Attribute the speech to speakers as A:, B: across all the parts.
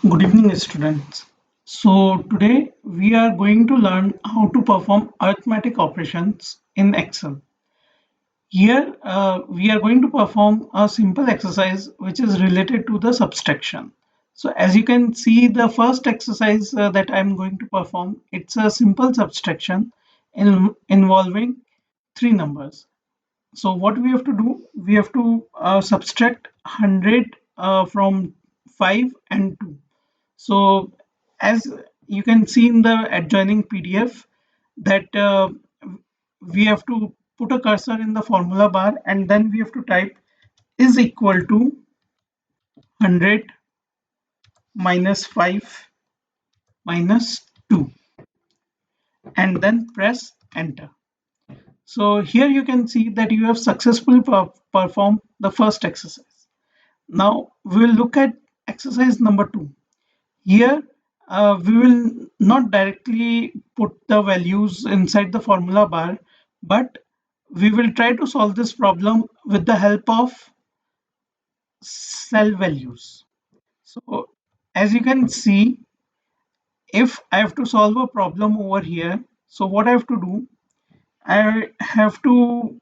A: Good evening, students. So, today we are going to learn how to perform arithmetic operations in Excel. Here, we are going to perform a simple exercise which is related to the subtraction. So, as you can see, the first exercise that I'm going to perform, it's a simple subtraction involving three numbers. So, what we have to do, we have to subtract 100 from 5 and 2. So as you can see in the adjoining PDF that we have to put a cursor in the formula bar and then we have to type is equal to 100 minus 5 minus 2 and then press enter. So here you can see that you have successfully performed the first exercise. Now we will look at exercise number 2. Here, we will not directly put the values inside the formula bar, but we will try to solve this problem with the help of cell values. So, as you can see, if I have to solve a problem over here, so what I have to do, I have to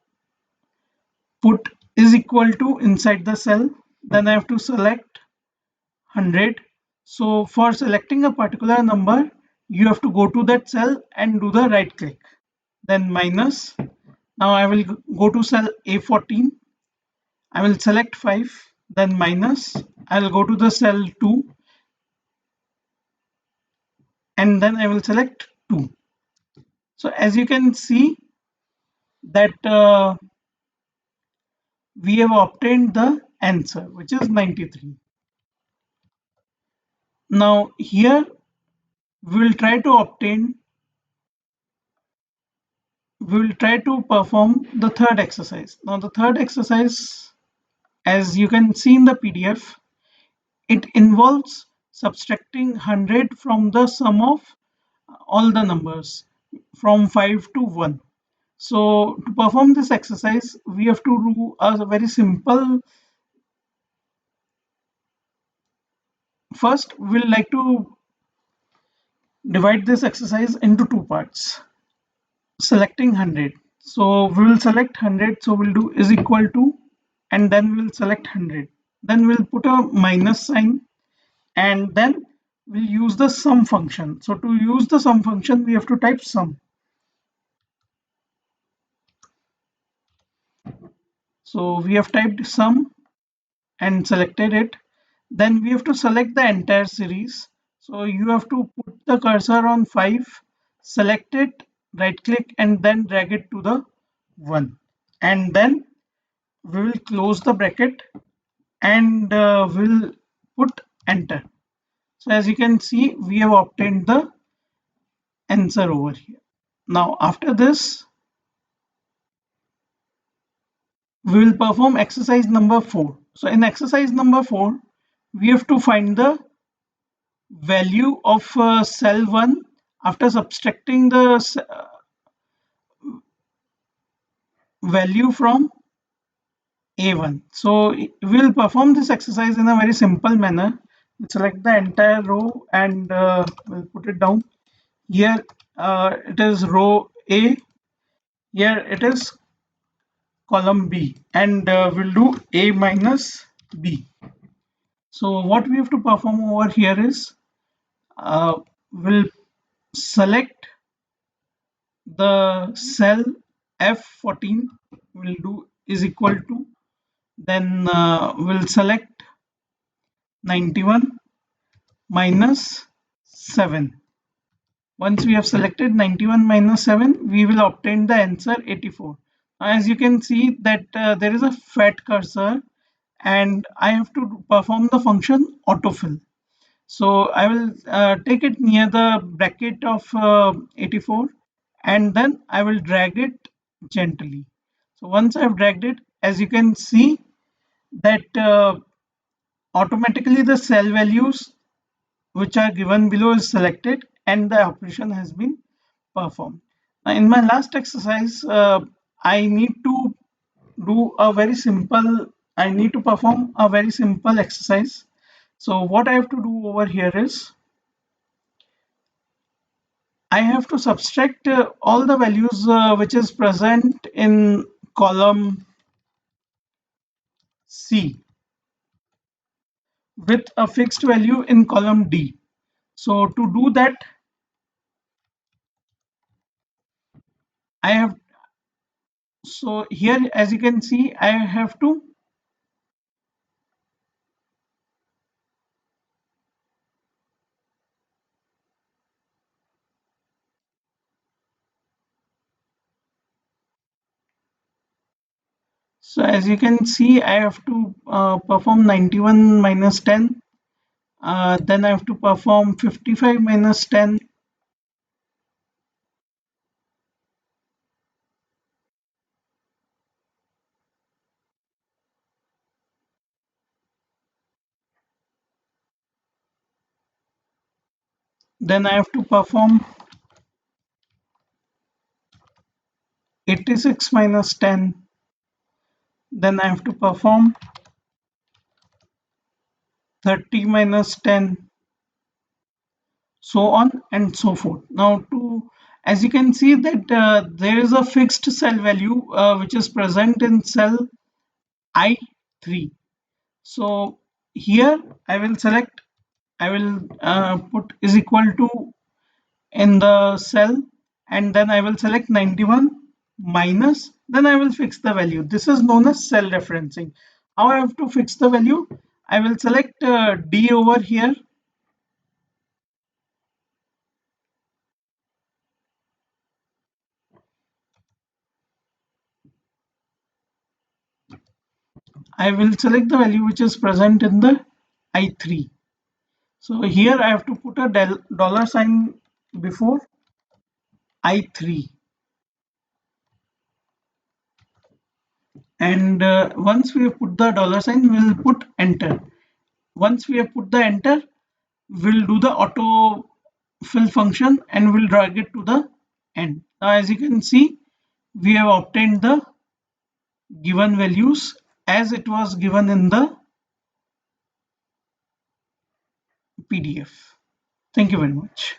A: put is equal to inside the cell, then I have to select 100. So for selecting a particular number, you have to go to that cell and do the right click. Then minus. Now I will go to cell A14. I will select 5. Then minus. I will go to the cell 2 and then I will select 2. So as you can see that we have obtained the answer which is 93. Now here we will try to obtain we will try to perform the third exercise. Now the third exercise, as you can see in the PDF, it involves subtracting 100 from the sum of all the numbers from 5 to 1. So to perform this exercise, we have to do a very simple. First, we'll like to divide this exercise into two parts. Selecting 100. So we will select 100. So we'll do is equal to and then we'll select 100. Then we'll put a minus sign and then we'll use the sum function. So to use the sum function, we have to type sum. So we have typed sum and selected it. Then we have to select the entire series. So you have to put the cursor on 5, select it, right click and then drag it to the 1. And then we will close the bracket and we'll put enter. So as you can see, we have obtained the answer over here. Now after this, we will perform exercise number 4. So in exercise number 4, we have to find the value of cell 1 after subtracting the value from A1. So we'll perform this exercise in a very simple manner. We'll select the entire row and we'll put it down. Here it is row A. Here it is column B and we'll do A minus B. So what we have to perform over here is we'll select the cell F14, we'll do is equal to, then we'll select 91 minus 7. Once we have selected 91 minus 7, we will obtain the answer 84. As you can see that there is a fat cursor and I have to perform the function autofill. So I will take it near the bracket of 84 and then I will drag it gently. So once I've dragged it, as you can see that automatically the cell values which are given below is selected and the operation has been performed. Now in my last exercise, I need to do a very simple, I need to perform a very simple exercise So what I have to do over here is I have to subtract all the values which is present in column C with a fixed value in column D. So to do that, I have, so here as you can see, I have to, so as you can see, I have to perform 91 minus 10. Then I have to perform 55 minus 10. Then I have to perform 86 minus 10. Then I have to perform 30 minus 10, so on and so forth. Now to, as you can see that there is a fixed cell value which is present in cell I3. So here I will select, I will put is equal to in the cell, and then I will select 91 minus, then I will fix the value. This is known as cell referencing. How I have to fix the value? I will select D over here. I will select the value which is present in the I3. So here I have to put a dollar sign before I3, and once we have put the dollar sign, we'll put enter. Once we have put the enter, we'll do the auto fill function and we'll drag it to the end. Now as you can see, we have obtained the given values as it was given in the PDF. Thank you very much.